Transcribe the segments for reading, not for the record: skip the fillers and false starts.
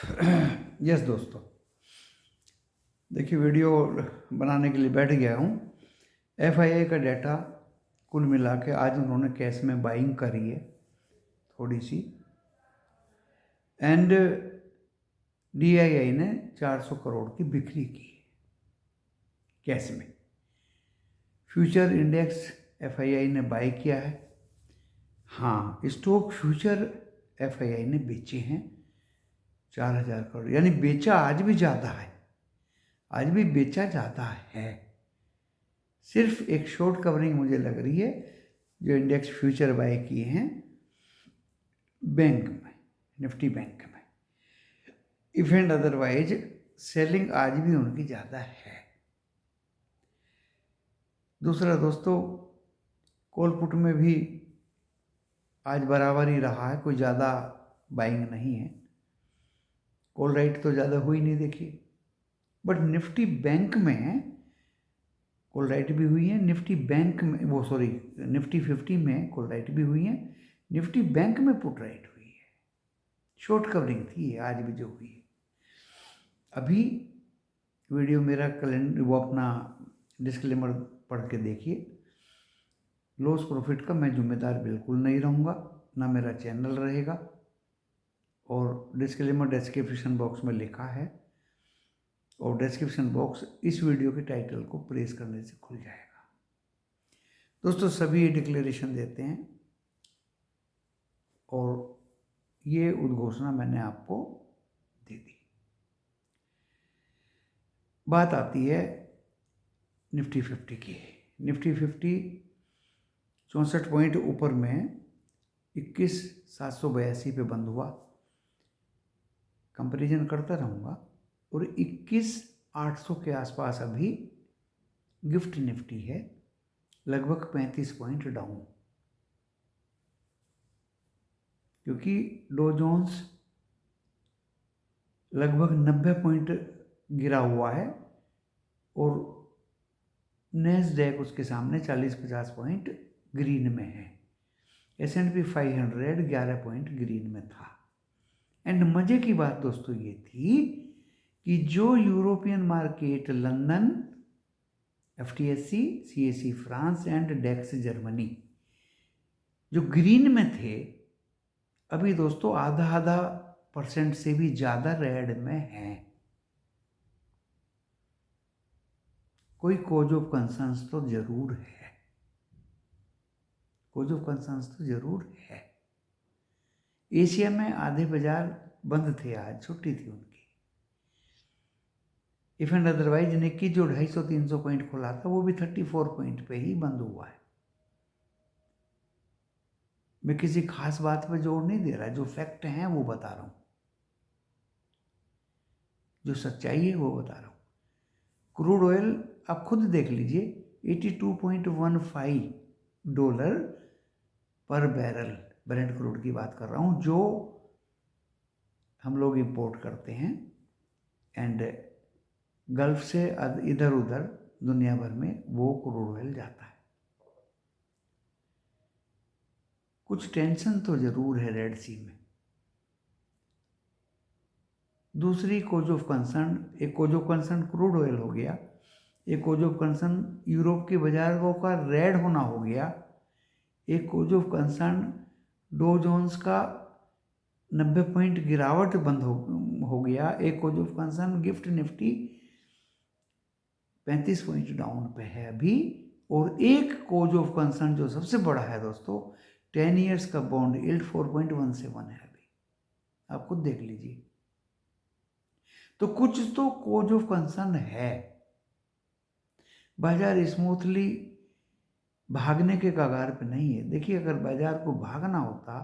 Yes दोस्तों, देखिए video बनाने के लिए बैठ गया हूँ। एफआईआई का डाटा कुल मिला के आज उन्होंने कैश में बाइंग करी है थोड़ी सी, एंड डीआईआई ने 400 करोड़ की बिक्री की कैश में। फ्यूचर इंडेक्स एफआईआई ने बाई किया है। हाँ, स्टॉक फ्यूचर एफआईआई ने बेचे हैं 4000 करोड़, यानी बेचा आज भी ज़्यादा है, आज भी बेचा जाता है। सिर्फ एक शॉर्ट कवरिंग मुझे लग रही है जो इंडेक्स फ्यूचर बाय किए हैं बैंक में, निफ्टी बैंक में। इफ एंड अदरवाइज सेलिंग आज भी उनकी ज़्यादा है। दूसरा दोस्तों, कॉल पुट में भी आज बराबर ही रहा है, कोई ज़्यादा बाइंग नहीं है। कॉल राइट तो ज़्यादा हुई नहीं देखिए, बट निफ्टी बैंक में कॉल राइट भी हुई है। निफ्टी बैंक में निफ्टी 50 में कॉल राइट भी हुई है, निफ्टी बैंक में पुट राइट हुई है। शॉर्ट कवरिंग थी आज भी जो हुई है। अभी वीडियो मेरा कैलेंडर वो अपना डिस्क्लेमर पढ़ के देखिए। लॉस प्रॉफिट का मैं जिम्मेदार बिल्कुल नहीं रहूँगा, ना मेरा चैनल रहेगा, और डिस्क्लेमर डिस्क्रिप्शन बॉक्स में लिखा है, और डिस्क्रिप्शन बॉक्स इस वीडियो के टाइटल को प्रेस करने से खुल जाएगा। दोस्तों, सभी ये डिक्लेरेशन देते हैं और ये उद्घोषणा मैंने आपको दे दी। बात आती है निफ्टी 50 की। निफ्टी 50 64 पॉइंट ऊपर में 21,782 पे बंद हुआ। कंपैरिजन करता रहूँगा, और 21,800 के आसपास अभी गिफ्ट निफ्टी है, लगभग 35 पॉइंट डाउन, क्योंकि डो जोन्स लगभग 90 पॉइंट गिरा हुआ है, और नैस्डैक उसके सामने 40-50 पॉइंट ग्रीन में है। S&P 500 11 पॉइंट ग्रीन में था। एंड मज़े की बात दोस्तों ये थी कि जो European market London, FTSE, CAC France and DAX Germany जो ग्रीन में थे, अभी दोस्तों आधा % से भी ज़्यादा रेड में हैं। कोई कॉज ऑफ कंसर्न्स तो जरूर है, कॉज ऑफ कंसर्न्स तो जरूर है। एशिया में आधे बाजार बंद थे, आज छुट्टी थी उनकी। इफ एंड अदरवाइज निक्की जो 250-300 पॉइंट खुला था वो भी 34 पॉइंट पे ही बंद हुआ है। मैं किसी खास बात पे जोर नहीं दे रहा, जो फैक्ट हैं वो बता रहा हूँ, जो सच्चाई है वो बता रहा हूँ। क्रूड ऑयल आप खुद देख लीजिए, $82.15 पर बैरल, ब्रेंट क्रूड की बात कर रहा हूँ, जो हम लोग इंपोर्ट करते हैं, एंड गल्फ से इधर उधर दुनिया भर में वो क्रूड ऑयल जाता है। कुछ टेंशन तो जरूर है रेड सी में। दूसरी कॉज ऑफ कंसर्न, एक cause of concern crude oil हो गया, एक कॉज ऑफ कंसर्न यूरोप के बाजारों का रेड होना हो गया, एक cause of concern Dow Jones का 90 पॉइंट गिरावट बंद हो गया, एक cause of concern GIFT Nifty 35 point down पे है अभी, और एक कॉज ऑफ कंसर्न जो सबसे बड़ा है दोस्तों, 10 ईयर्स का बॉन्ड यील्ड 4.17 है अभी, आप खुद देख लीजिए। तो कुछ तो कॉज ऑफ कंसर्न है। बाजार स्मूथली भागने के कगार पे नहीं है। देखिए, अगर बाजार को भागना होता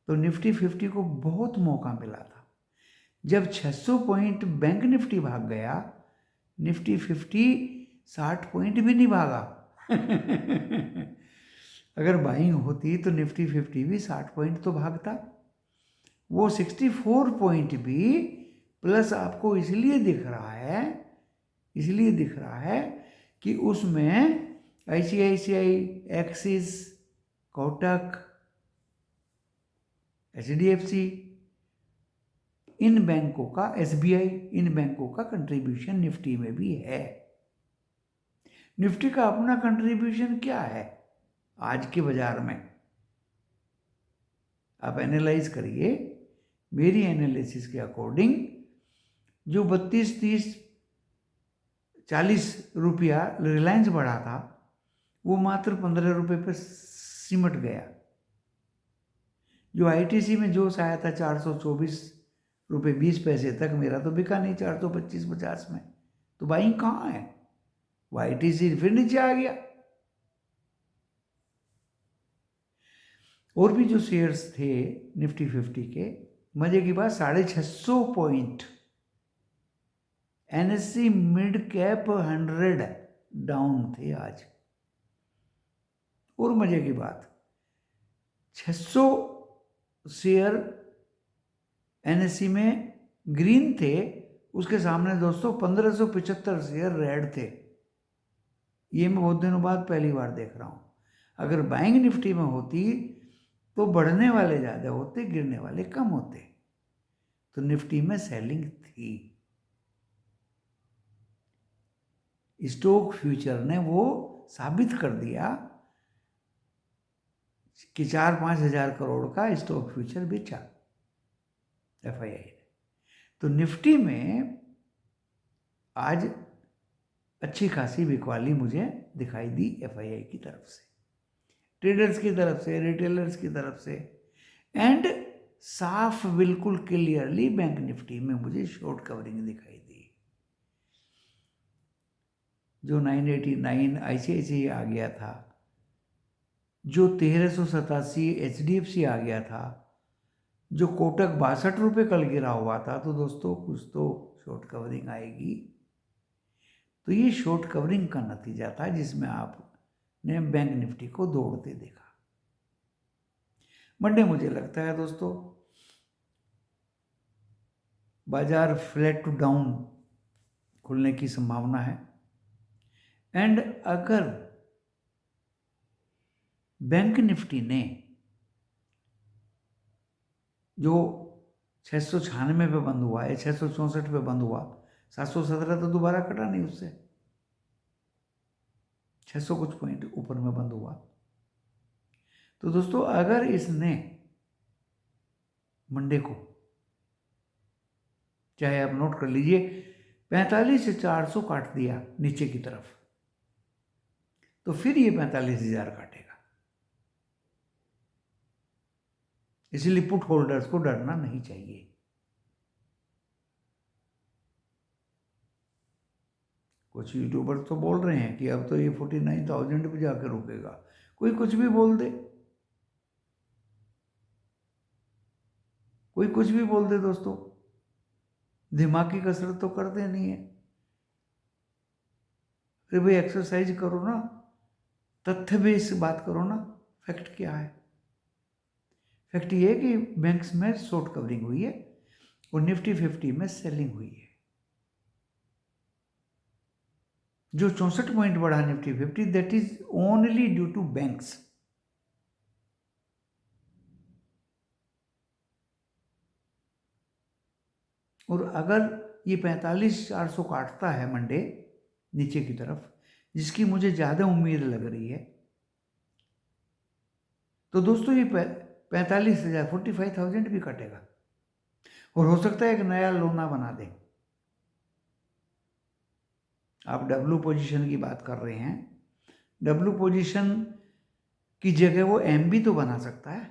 तो निफ्टी 50 को बहुत मौका मिला था। जब 600 पॉइंट बैंक निफ्टी भाग गया, निफ्टी 50 60 पॉइंट भी नहीं भागा। अगर बाइंग होती तो निफ्टी 50 भी 60 पॉइंट तो भागता। वो 64 पॉइंट भी प्लस आपको इसलिए दिख रहा है कि उसमें ICICI, एक्सिस, कोटक, HDFC इन बैंकों का, SBI इन बैंकों का कंट्रीब्यूशन निफ्टी में भी है। निफ्टी का अपना कंट्रीब्यूशन क्या है आज के बाजार में? आप एनालाइज करिए। मेरी एनालिसिस के अकॉर्डिंग जो 32, 30, 40 रुपया रिलायंस बढ़ा था, वो मात्र 15 रुपये पर सिमट गया। जो ITC में जोश आया था 424 रुपये 20 पैसे तक, मेरा तो बिका नहीं 425-50 में। तो बाइंग कहाँ है? वो ITC फिर नीचे आ गया। और भी जो शेयर्स थे निफ्टी 50 के, मजे की बात 650 point NSE mid cap 100 down थे आज। और मजे की बात 600 शेयर NSE में ग्रीन थे, उसके सामने दोस्तों 1575 शेयर रेड थे। ये मैं बहुत दिनों बाद पहली बार देख रहा हूँ। अगर बाइंग निफ्टी में होती तो बढ़ने वाले ज़्यादा होते, गिरने वाले कम होते। तो निफ्टी में सेलिंग थी। स्टॉक फ्यूचर ने वो साबित कर दिया कि 4-5 हजार करोड़ का स्टॉक फ्यूचर बेचा FII ने। तो निफ्टी में आज अच्छी खासी बिकवाली मुझे दिखाई दी FII की तरफ से, ट्रेडर्स की तरफ से, रिटेलर्स की तरफ से, एंड साफ बिल्कुल क्लियरली बैंक निफ्टी में मुझे शॉर्ट कवरिंग दिखाई दी। जो 989 ICICI आ गया था, जो 1387 HDFC आ गया था, जो कोटक 62 रुपये कल गिरा हुआ था, तो दोस्तों कुछ तो शॉर्ट कवरिंग आएगी। तो ये शॉर्ट कवरिंग का नतीजा था जिसमें आपने बैंक निफ्टी को दौड़ते देखा। मंडे मुझे लगता है दोस्तों बाजार फ्लैट टू डाउन खुलने की संभावना है। एंड अगर बैंक निफ्टी ने जो 696 पे बंद हुआ है, 664 पे बंद हुआ, 717 तो दोबारा कटा नहीं उससे, 600 कुछ पॉइंट ऊपर में बंद हुआ। तो दोस्तों अगर इसने मंडे को, चाहे आप नोट कर लीजिए, 45 से 400 काट दिया नीचे की तरफ, तो फिर ये 45,000 काटेगा। इसीलिए पुट होल्डर्स को डरना नहीं चाहिए। कुछ यूट्यूबर्स तो बोल रहे हैं कि अब तो ये 49,000 पे जाकर रुकेगा। कोई कुछ भी बोल दे, कोई कुछ भी बोल दे दोस्तों, दिमाग की कसरत तो कर देनी है। अरे भाई एक्सरसाइज करो ना, तथ्य बेस्ड बात करो ना। फैक्ट क्या है? फैक्ट ये है कि बैंक्स में शॉर्ट कवरिंग हुई है और निफ्टी 50 में सेलिंग हुई है। जो 64 पॉइंट बढ़ा Nifty 50, that is only due to banks. और अगर ये 45,400 काटता है मंडे नीचे की तरफ, जिसकी मुझे ज़्यादा उम्मीद लग रही है, तो दोस्तों ये 45,000, 45,000 भी कटेगा और हो सकता है एक नया लोना बना दे। आप डब्लू पोजीशन की बात कर रहे हैं, डब्लू पोजीशन की जगह वो MB तो बना सकता है।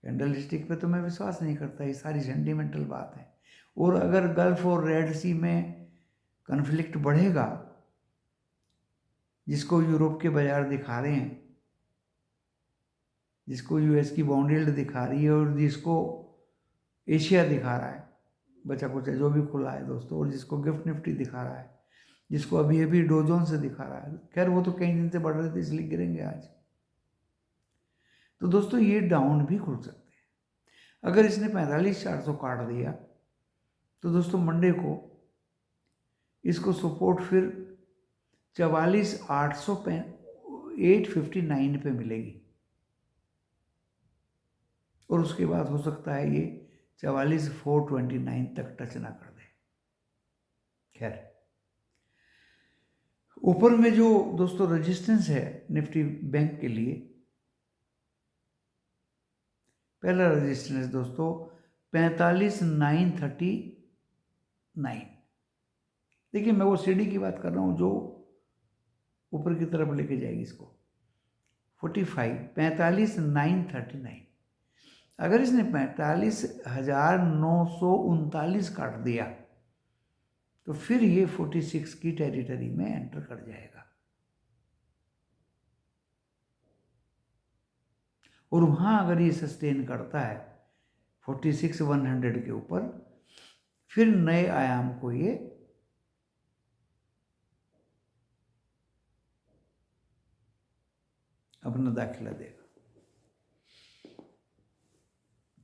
कैंडलस्टिक पे तो मैं विश्वास नहीं करता, ये सारी सेंटिमेंटल बात है। और अगर गल्फ और रेड सी में कन्फ्लिक्ट बढ़ेगा, जिसको यूरोप के बाजार दिखा रहे हैं, जिसको US की बॉन्ड यील्ड दिखा रही है, और जिसको एशिया दिखा रहा है, बचा कुचा जो भी खुला है दोस्तों, और जिसको गिफ्ट निफ्टी दिखा रहा है, जिसको अभी अभी डोजोन से दिखा रहा है, खैर वो तो कई दिन से बढ़ रहे थे इसलिए गिरेंगे आज। तो दोस्तों ये डाउन भी खुल सकते हैं। अगर इसने 45,400 काट दिया तो दोस्तों मंडे को इसको सपोर्ट फिर 44,859 पे मिलेगी, और उसके बाद हो सकता है ये 44,429 तक टच ना कर दे। खैर, ऊपर में जो दोस्तों रेजिस्टेंस है निफ्टी बैंक के लिए, पहला रेजिस्टेंस दोस्तों 45,939। देखिए मैं वो सीढ़ी की बात कर रहा हूँ जो ऊपर की तरफ लेके जाएगी इसको। 45,939। अगर इसने 45,939 काट दिया तो फिर ये 46 की टेरिटरी में एंटर कर जाएगा और वहां अगर ये सस्टेन करता है 46,100 के ऊपर, फिर नए आयाम को ये अपना दाखिला देगा।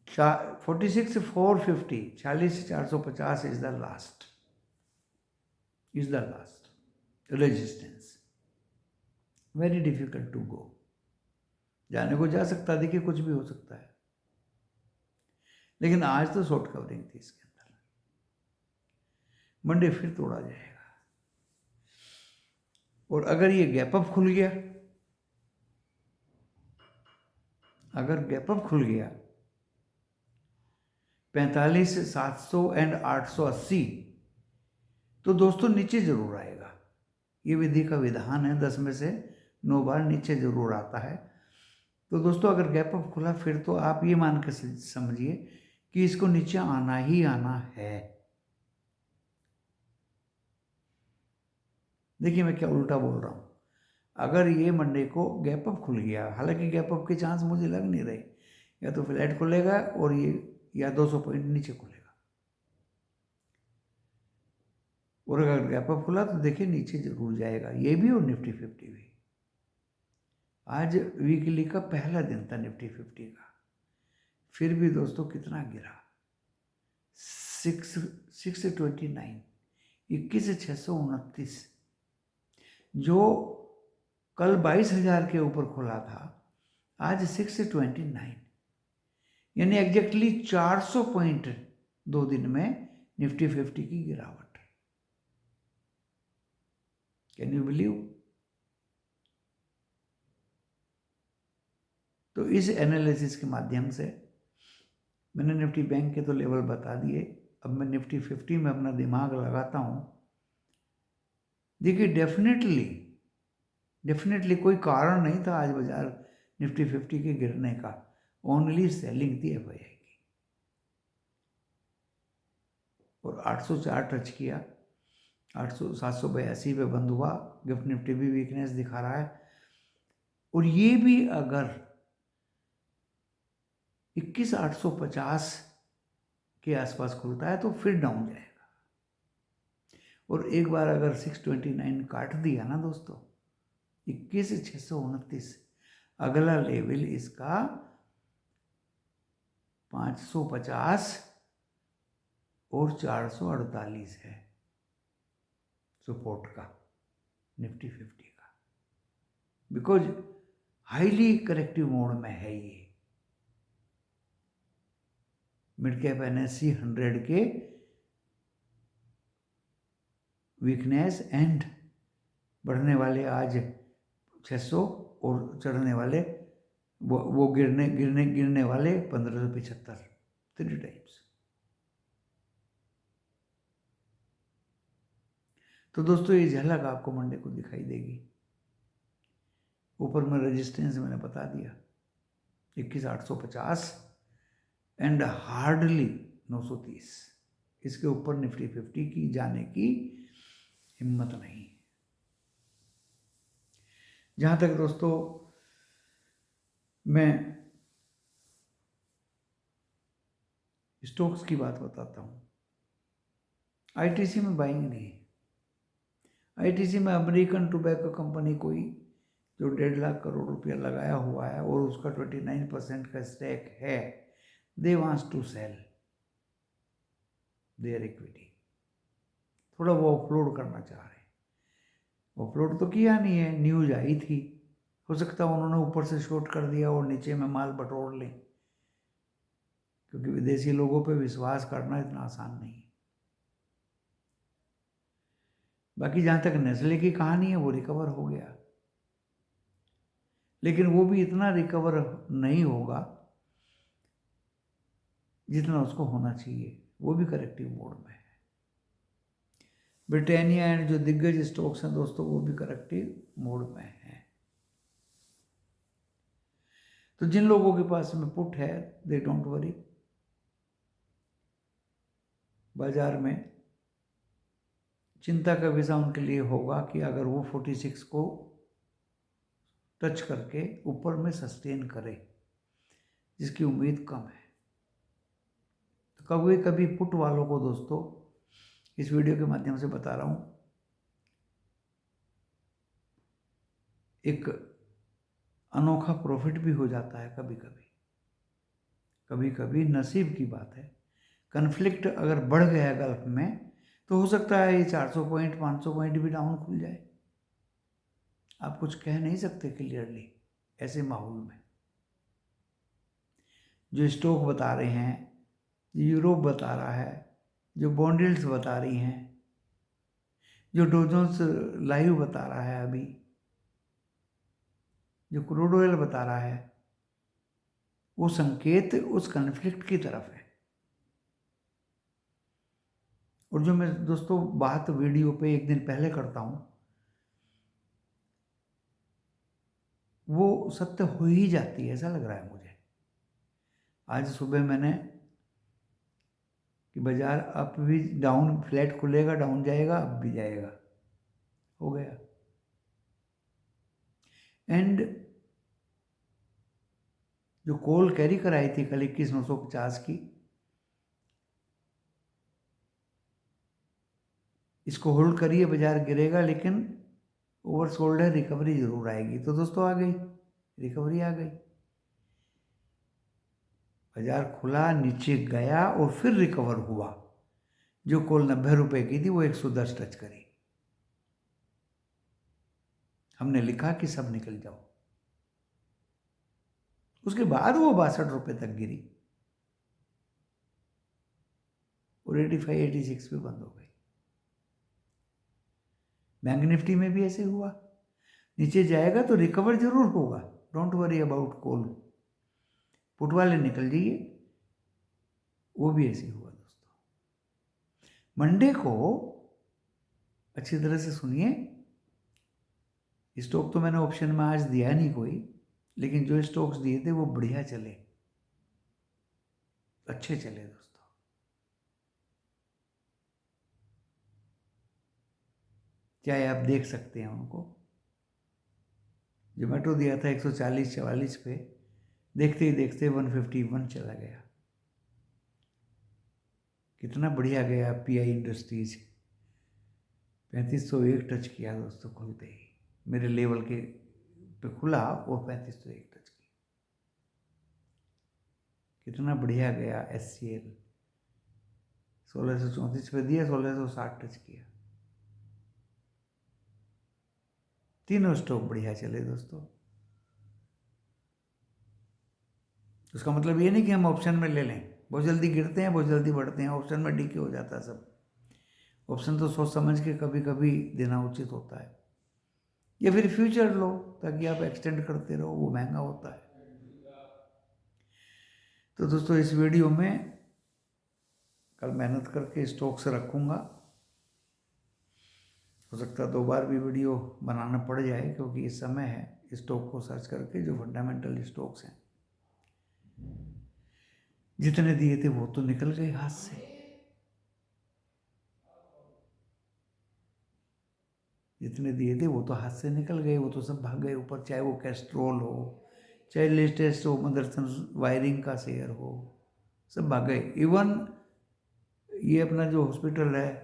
46,450, 46,450 is the last resistance. Very difficult to go. जाने को जा सकता, देखिए कुछ भी हो सकता है, लेकिन आज तो शॉर्ट कवरिंग थी इसके अंदर। मंडे फिर तोड़ा जाएगा और अगर ये गैप अप खुल गया, अगर गैप अप खुल गया 45,700 एंड 880, तो दोस्तों नीचे जरूर आएगा। ये विधि का विधान है, 10 में से 9 बार नीचे जरूर आता है। तो दोस्तों अगर गैप अप खुला फिर तो आप ये मान के समझिए कि इसको नीचे आना ही आना है। देखिए मैं क्या उल्टा बोल रहा हूँ। अगर ये मंडे को गैप अप खुल गया, हालांकि गैप अप के चांस मुझे लग नहीं रहे, या तो फ्लैट खुलेगा और ये या 200 पॉइंट नीचे खुलेगा, और अगर गैप अप खुला तो देखिए नीचे जरूर जाएगा ये भी और निफ्टी 50 भी। आज वीकली का पहला दिन था निफ्टी 50 का, फिर भी दोस्तों कितना गिरा, 629, 21,629। जो कल 22,000 के ऊपर खुला था, आज 629, यानी एग्जैक्टली 400 पॉइंट 2 दिन में निफ्टी 50 की गिरावट। Can you believe? तो इस एनालिसिस के माध्यम से मैंने निफ्टी बैंक के तो लेवल बता दिए, अब मैं निफ्टी 50 में अपना दिमाग लगाता हूँ। देखिए डेफिनेटली कोई कारण नहीं था आज बाजार निफ्टी 50 के गिरने का, ओनली सेलिंग थी एफआईआई की, और 804 टच किया, 782 पे बंद हुआ। गिफ्ट निफ्टी भी वीकनेस दिखा रहा है, और ये भी अगर 21,850 के आसपास खुलता है तो फिर डाउन जाएगा। और एक बार अगर 629 काट दिया ना दोस्तों, 21,629, अगला लेवल इसका 550 और 448 है सपोर्ट का निफ्टी 50 का, बिकॉज हाईली करेक्टिव मोड में है ये। मिड कैप एनएससी 100 के वीकनेस एंड बढ़ने वाले आज 600 और चढ़ने वाले वो गिरने वाले 1575, 3 टाइम्स। तो दोस्तों ये झलक आपको मंडे को दिखाई देगी। ऊपर में रेजिस्टेंस मैंने बता दिया 21,850 एंड हार्डली 930, इसके ऊपर निफ्टी 50 की जाने की हिम्मत नहीं। जहां तक दोस्तों मैं स्टॉक्स की बात बताता हूं, आईटीसी में बाइंग नहीं। आईटीसी में अमेरिकन टोबैको कंपनी कोई जो 1.5 लाख करोड़ रुपया लगाया हुआ है और उसका 29% का स्टेक है, they wants to sell their equity. थोड़ा वो ऑफलोड करना चाह रहे हैं। ऑफलोड तो किया नहीं है, न्यूज आई थी, हो सकता है उन्होंने ऊपर से शॉर्ट कर दिया और नीचे में माल बटोर लें, क्योंकि विदेशी लोगों पे विश्वास करना इतना आसान नहीं है। बाकी जहाँ तक नेस्ले की कहानी है वो रिकवर हो गया, लेकिन वो भी इतना रिकवर नहीं होगा जितना उसको होना चाहिए, वो भी करेक्टिव मोड में है। ब्रिटानिया एंड जो दिग्गज स्टॉक्स हैं दोस्तों वो भी करेक्टिव मोड में हैं। तो जिन लोगों के पास में पुट है दे डोंट वरी, बाजार में चिंता का विषय उनके लिए होगा कि अगर वो 46 को टच करके ऊपर में सस्टेन करे, जिसकी उम्मीद कम है। तो कभी कभी पुट वालों को दोस्तों इस वीडियो के माध्यम से बता रहा हूँ, एक अनोखा प्रॉफिट भी हो जाता है कभी कभी। कभी कभी नसीब की बात है, कन्फ्लिक्ट अगर बढ़ गया गल्फ में तो हो सकता है ये 400 पॉइंट 500 पॉइंट भी डाउन खुल जाए। आप कुछ कह नहीं सकते क्लियरली ऐसे माहौल में। जो स्टॉक बता रहे हैं, यूरोप बता रहा है, जो बॉन्ड यील्ड्स बता रही हैं, जो डॉ जोन्स लाइव बता रहा है अभी, जो क्रूड ऑयल बता रहा है, वो संकेत उस कन्फ्लिक्ट की तरफ है। और जो मैं दोस्तों बात वीडियो पे एक दिन पहले करता हूँ वो सत्य हो ही जाती है, ऐसा लग रहा है मुझे। आज सुबह मैंने कि बाजार अप भी डाउन, फ्लैट खुलेगा डाउन जाएगा, अप भी जाएगा, हो गया। एंड जो कॉल कैरी कराई थी कल 21,950 की, इसको होल्ड करिए, बाजार गिरेगा लेकिन ओवरसोल्ड है, रिकवरी जरूर आएगी। तो दोस्तों आ गई रिकवरी, आ गई। बाजार खुला, नीचे गया और फिर रिकवर हुआ। जो कॉल 90 रुपए की थी वो 110 टच करी। हमने लिखा कि सब निकल जाओ। उसके बाद वो 62 रुपए तक गिरी और 85 86 पे बंद हो गई। बैंक निफ्टी में भी ऐसे हुआ, नीचे जाएगा तो रिकवर जरूर होगा, don't worry about call, put वाले निकल जाइए। वो भी ऐसे हुआ दोस्तों। मंडे को अच्छी तरह से सुनिए, स्टॉक तो मैंने ऑप्शन में आज दिया नहीं कोई, लेकिन जो स्टॉक्स दिए थे वो बढ़िया चले, अच्छे चले दोस्तों। चाहे आप देख सकते हैं उनको, जोमेटो दिया था 140-44 पे, देखते ही देखते 151 चला गया। कितना बढ़िया गया पीआई इंडस्ट्रीज, 3501 टच किया दोस्तों खुलते ही, मेरे लेवल के पे खुला और 3501 टच किया। कितना बढ़िया गया SCL, 1634 पे दिया, 1660 टच किया। तीनों स्टॉक बढ़िया चले दोस्तों। उसका मतलब ये नहीं कि हम ऑप्शन में ले लें, बहुत जल्दी गिरते हैं बहुत जल्दी बढ़ते हैं, ऑप्शन में डीके हो जाता है सब। ऑप्शन तो सोच समझ के कभी कभी देना उचित होता है, या फिर फ्यूचर लो ताकि आप एक्सटेंड करते रहो, वो महंगा होता है। तो दोस्तों इस वीडियो में कल मेहनत करके स्टॉक से रखूँगा। हो सकता है 2 बार भी वीडियो बनाना पड़ जाए, क्योंकि इस समय है स्टॉक को सर्च करके जो फंडामेंटल स्टॉक्स हैं, जितने दिए थे वो तो निकल गए हाथ से। जितने दिए थे वो तो हाथ से निकल गए, वो तो सब भाग गए ऊपर। चाहे वो कैस्ट्रोल हो, चाहे लेटेस्ट हो, मदरसन वायरिंग का शेयर हो, सब भाग गए। इवन ये अपना जो हॉस्पिटल है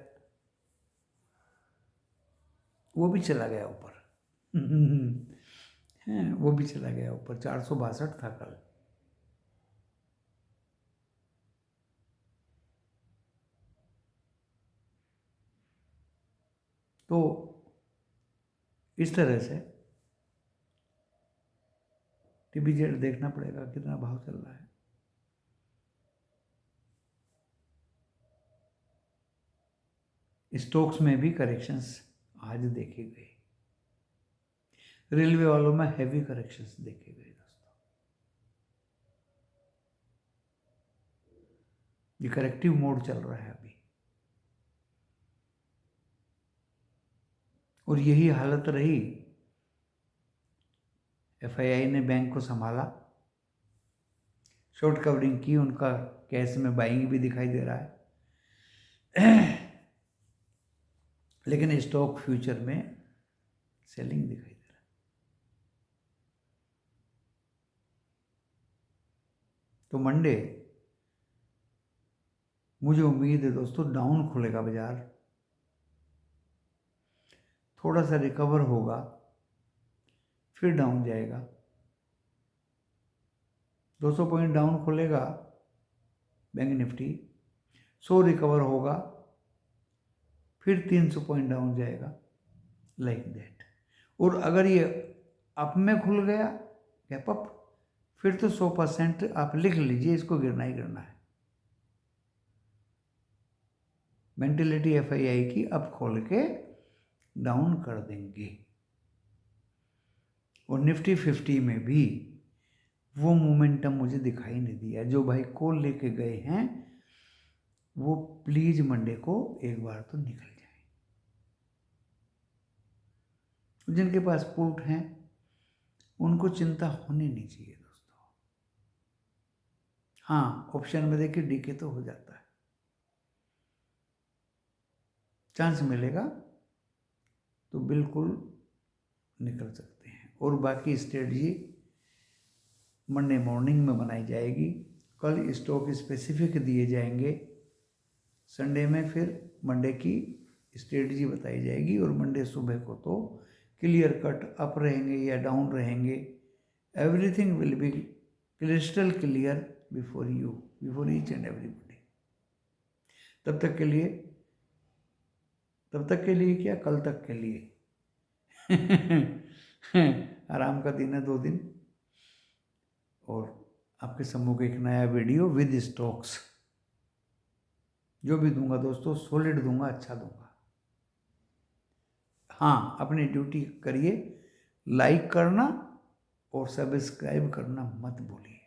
वो भी चला गया ऊपर। है, वो भी चला गया ऊपर, 462 था कल। तो इस तरह से TBZ देखना पड़ेगा कितना भाव चल रहा है। स्टॉक्स में भी करेक्शंस आज देखे गए। रेलवे वालों में हैवी करेक्शंस देखे गए दोस्तों। ये करेक्टिव मोड चल रहा है अभी, और यही हालत रही। एफआईआई ने बैंक को संभाला, शॉर्ट कवरिंग की, उनका कैश में बाइंग भी दिखाई दे रहा है लेकिन स्टॉक फ्यूचर में सेलिंग दिखाई दे रहा है। तो मंडे मुझे उम्मीद है दोस्तों डाउन खुलेगा बाजार, थोड़ा सा रिकवर होगा, फिर डाउन जाएगा। 200 पॉइंट डाउन खुलेगा बैंक निफ्टी, 100 रिकवर होगा, फिर 300 पॉइंट डाउन जाएगा, लाइक दैट। और अगर ये अप में खुल गया गैप अप, फिर तो 100% आप लिख लीजिए, इसको गिरना ही गिरना है। मेंटेलिटी एफआईआई की अब खोल के डाउन कर देंगे। और निफ्टी 50 में भी वो मोमेंटम मुझे दिखाई नहीं दिया। जो भाई कॉल लेके गए हैं वो प्लीज मंडे को एक बार तो निकल जाए। जिनके पास पुट हैं उनको चिंता होनी नहीं चाहिए दोस्तों। हाँ, ऑप्शन में देखिए डीके तो हो जाता है, चांस मिलेगा तो बिल्कुल निकल सकते हैं। और बाकी स्ट्रेटजी मंडे मॉर्निंग में बनाई जाएगी। कल स्टॉक स्पेसिफिक दिए जाएंगे, संडे में फिर मंडे की स्ट्रेटजी बताई जाएगी। और मंडे सुबह को तो क्लियर कट अप रहेंगे या डाउन रहेंगे, everything will be crystal clear before you, before each and everybody. तब तक के लिए क्या, कल तक के लिए आराम का दिन है 2 दिन। और आपके सम्मुख एक नया वीडियो विद स्टॉक्स, जो भी दूंगा दोस्तों सॉलिड दूंगा, अच्छा दूंगा। हाँ, अपनी ड्यूटी करिए, लाइक करना और सब्सक्राइब करना मत भूलिए।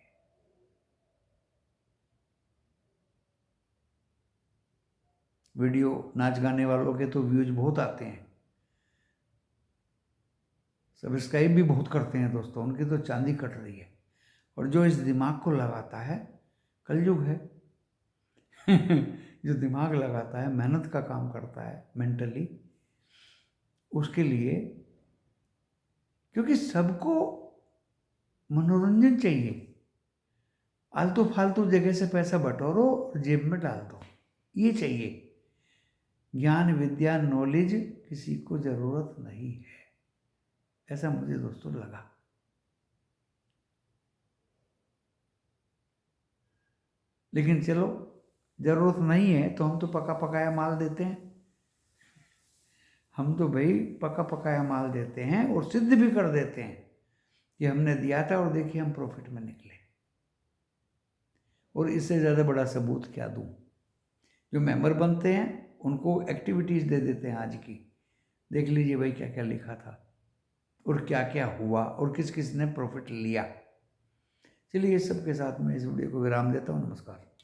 वीडियो नाच गाने वालों के तो व्यूज बहुत आते हैं, सब्सक्राइब भी बहुत करते हैं दोस्तों, उनकी तो चांदी कट रही है। और जो इस दिमाग को लगाता है, कलयुग है जो दिमाग लगाता है, मेहनत का काम करता है मेंटली, उसके लिए, क्योंकि सबको मनोरंजन चाहिए। आलतू फालतू जगह से पैसा बटोरो और जेब में डाल दो, ये चाहिए। ज्ञान विद्या नॉलेज किसी को जरूरत नहीं है, ऐसा मुझे दोस्तों लगा। लेकिन चलो, जरूरत नहीं है तो हम तो पका पकाया माल देते हैं। हम तो भाई पका पकाया माल देते हैं और सिद्ध भी कर देते हैं कि हमने दिया था और देखिए हम प्रॉफिट में निकले। और इससे ज़्यादा बड़ा सबूत क्या दूं। जो मेंबर बनते हैं उनको एक्टिविटीज़ दे देते हैं आज की, देख लीजिए भाई क्या क्या लिखा था और क्या क्या हुआ और किस किस ने प्रॉफिट लिया। चलिए, इस सब के साथ मैं इस वीडियो को विराम देता हूँ। नमस्कार।